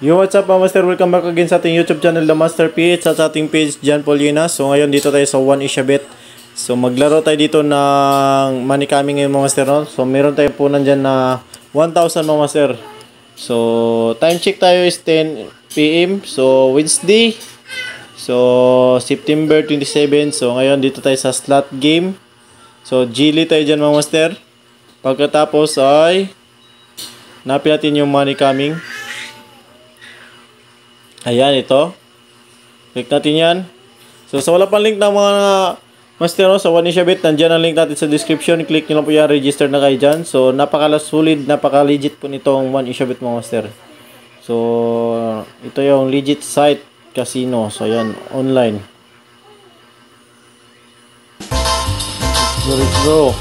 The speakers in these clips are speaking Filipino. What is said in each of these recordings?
Yo, what's up mga master? Welcome back again sa ating YouTube channel, The Master PH, at sa ating page, John Polinas. So ngayon dito tayo sa 1Ishabet. So maglaro tayo dito ng money coming ngayon mga master, no? So meron tayo po nandyan na 1,000 mga master. So time check tayo is 10 PM. So Wednesday. So September 27. So ngayon dito tayo sa slot game. So Gili tayo dyan mga master. Pagkatapos ay napin natin yung money coming. Ayan, ito. Click natin yan. So, sa wala pang link ng mga master, no, sa 1Ishabet, nandiyan ang link natin sa description. Click nyo lang po yan, register na kayo dyan. So, napaka-solid, napaka-legit po nitong 1Ishabet mga master. So, ito yung legit site casino. So, ayan, online. Let's go.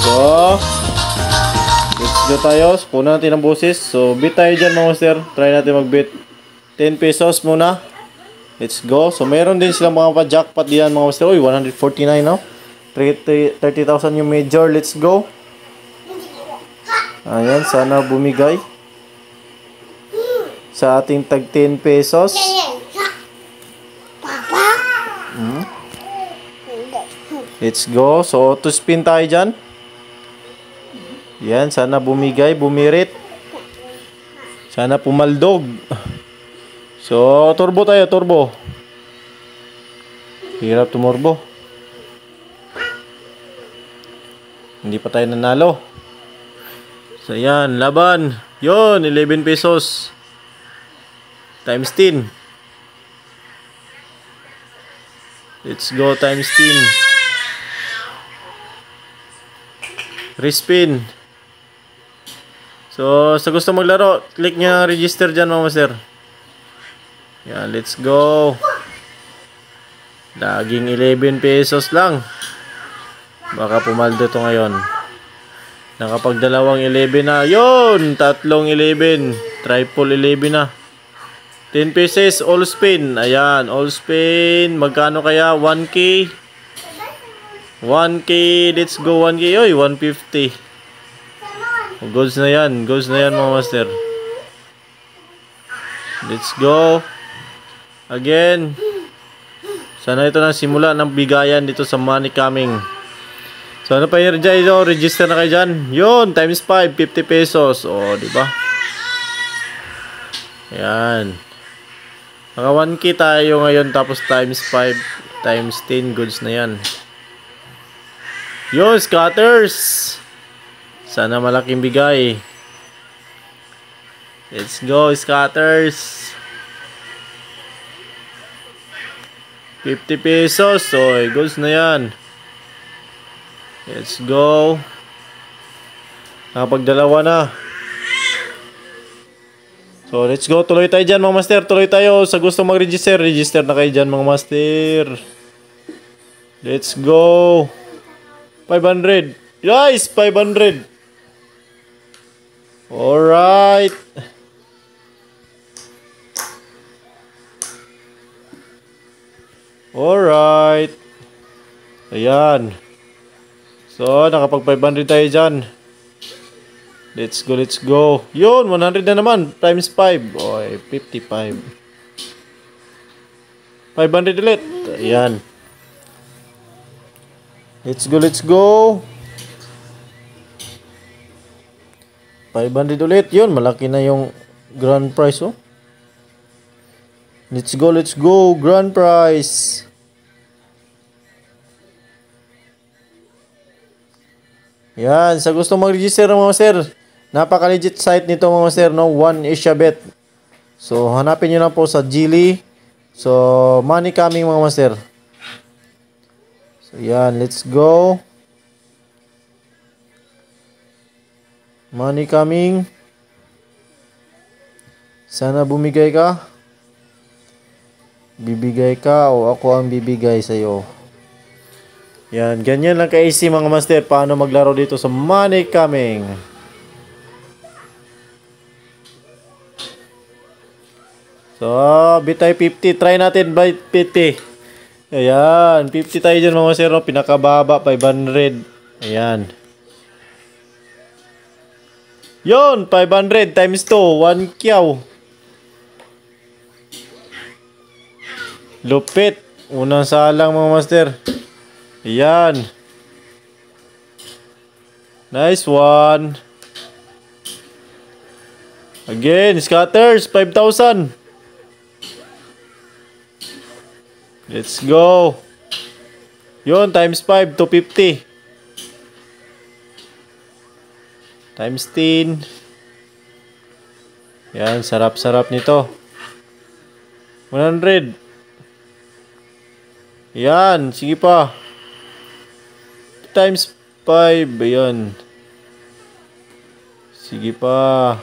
So, let's go tayo. Punan natin ang boses. So, bid tayo dyan mga master. Try natin mag-bid. 10 pesos muna. Let's go. So, mayroon din silang mga pa-jackpot diyan mga master. Uy, 149 no? 30,000 yung major. Let's go. Ayan, sana bumigay. Sa ating tag 10 pesos. Let's go. So, to spin tayo dyan. Yan, sana bumigay, bumirit. Sana pumaldog. So, turbo tayo, turbo. Hirap tumurbo. Hindi pa tayo nanalo. So, yan, laban. Yon, 11 pesos. Times 10. Let's go, times 10. Respin. So, sa gusto maglaro, click nyo register dyan mga master. Yan, let's go. Laging 11 pesos lang. Baka pumaldo to ngayon. Nakapagdalawang 11 na. Yun! Tatlong 11. Triple 11 na. 10 pesos, all spin. Ayan, all spin. Magkano kaya? 1K. 1K. Let's go, 1K. Oy, 150. Goals na yan. Goals na yan mga master. Let's go. Again. Sana ito na simula ng bigayan dito sa money coming. So ano pa yun dyan? Register na kayo dyan. Yun. Times 5. 50 pesos. O diba? Ayan. Naka 1K tayo ngayon. Tapos times 5. Times 10. Goods na yan. Yun. Scatters. Sana malaking bigay. Let's go, scatters. 50 pesos. Oy, goals na yan. Let's go. Nakapagdalawa na. So, let's go. Tuloy tayo dyan mga master. Tuloy tayo. Sa gusto mag-register, register na kayo dyan mga master. Let's go. 500. Guys, 500. Alright. Alright. Ayan. So, nakapag 500 tayo dyan. Let's go, let's go. Yun, 100 na naman. Times 5. Oy, 55. 500 ulit. Ayan. Let's go, let's go. 500 ulit. Yun, malaki na yung grand prize, oh. Let's go, let's go. Grand prize. Yan, sa gusto mag-register mga master, napaka-legit site nito mga master, no? 1Ishabet. So, hanapin nyo lang po sa Gili. So, money coming mga master. So, yan, let's go. Money coming. Sana bumigay ka. Bibigay ka o ako ang bibigay sa iyo. Yan, ganyan lang ka-easy mga master paano maglaro dito sa money coming. So, bid tayo 50. Try natin by 50. Ayan, 50 tayo dyan mga master. Pinakababa, 500. Ayan. Yon, 500 times 2, 1 kyaw. Lupit. Unang salang mga master. Ayan. Nice one. Again, scatters, 5,000. Let's go. Yon, times 5, 250. Times 10. Yan, sarap-sarap nito. 100. Yan, sige pa. Times 5. Ayan. Sige pa.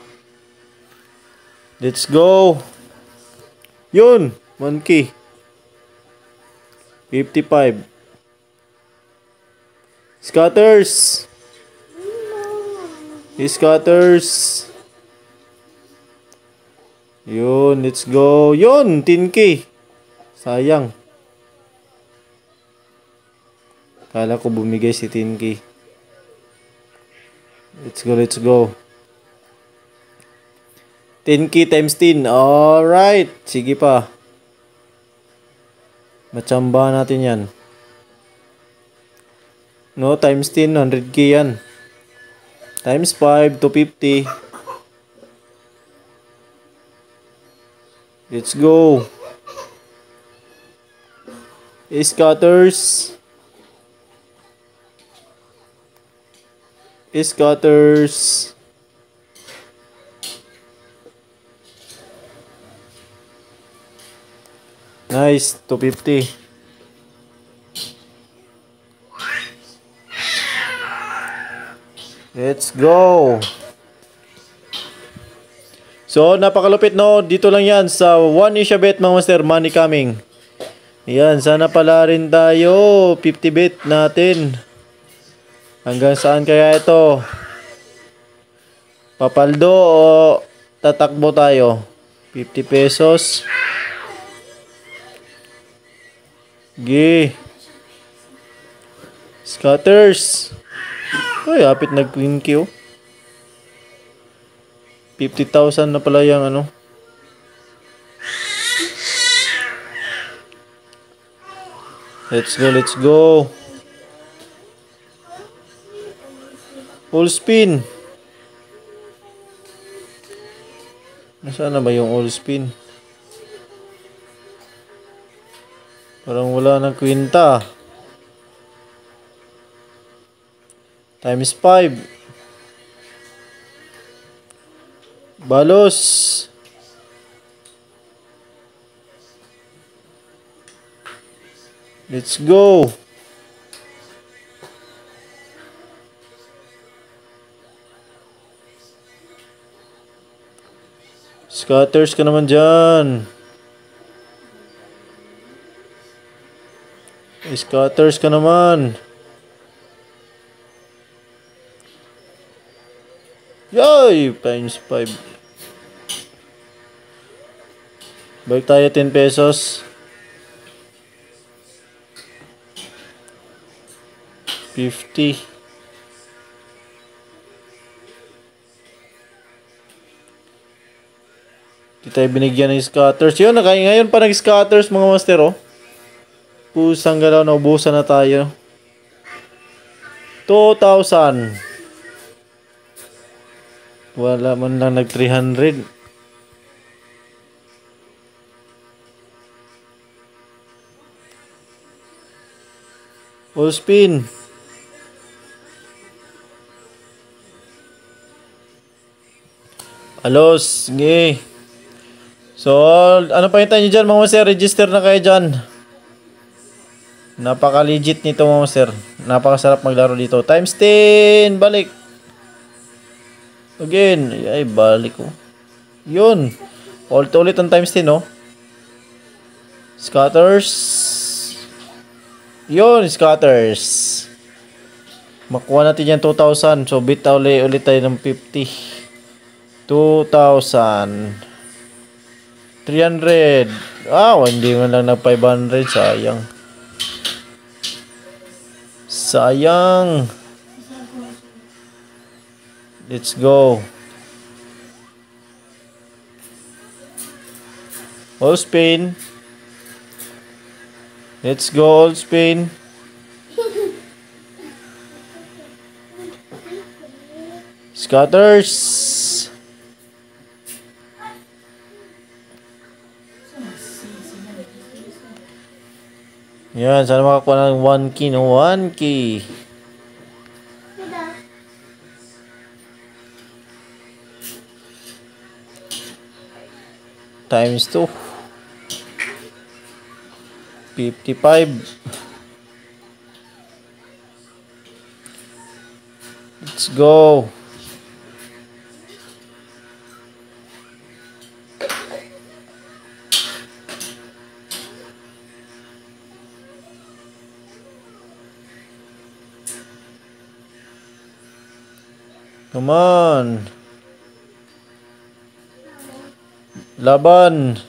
Let's go. Yun, 1K. 55. Scatters. Scatters. Yun, let's go. Yun, 10K. Sayang. Kala ko bumigay si 10K. Let's go, let's go. 10K times 10. Alright. Sige pa. Machamba natin yan. No, times 10, 100K yan. Times 5, 250. Let's go. Scatters. Scatters. Nice, 250. Let's go. So, napakalupit no. Dito lang yan sa 1 Asia Bet mga master. Money coming. Yan, sana pala rin tayo. 50 bet natin. Hanggang saan kaya ito? Papaldo o tatakbo tayo? 50 pesos. Gi. Scatters. Ay, hapit nag-queen Q. 50,000 na pala yung ano. Let's go, let's go. Full spin. Nasaan na ba yung all spin? Parang wala ng kwinta. Times 5. Balos. Let's go. Scatters ka naman dyan. Scatters ka naman. Yay! Times 5. Balik tayo 10 pesos. 50. Di tayo binigyan ng scatters. Yun, ngayon pa nag-scatters mga master, oh. Pusang galaw, naubusan na tayo. 2,000. Wala man lang nag 300. Full spin. Alos, sige. So, ano pa hintayin nyo dyan mga master? Register na kayo dyan. Napaka-legit nito mga master. Napakasarap maglaro dito. Times 10. Balik. Again. Ay, balik ko. Yun. Ulit ang times 10, no? Scatters. Yun, scatters. Makuha natin yan 2,000. So, bit ulit tayo ng 50. 2,000. 300. Hindi man lang nag 500. Sayang. Sayang. Let's go. All spin. Let's go, all spin. Scatters. Yan, sana makakuha ng 1 key, no? 1 key. Times 2. 55. Let's go. Come on. Laban.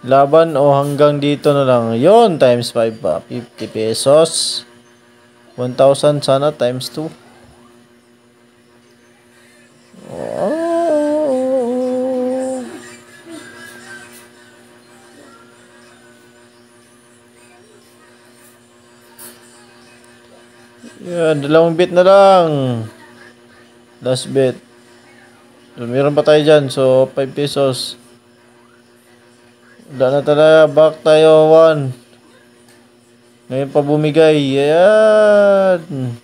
Laban o hanggang dito na lang. Yon, times 5 pa. 50 pesos. 1,000 sana times 2. Oh. Yan, dalawang bit na lang. Last bit. So, meron pa tayo dyan. So, 5 pesos. Wala na talaga. Back tayo. 1. Ngayon pa bumigay. Ayan.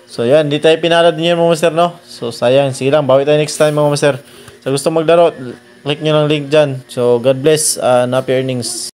So, yan. Di tayo pinalad niyo mga master, no? So, sayang. Sige lang. Bawi tayo next time mga master. Sa gusto maglaro, click nyo ng link dyan. So, God bless. Happy earnings.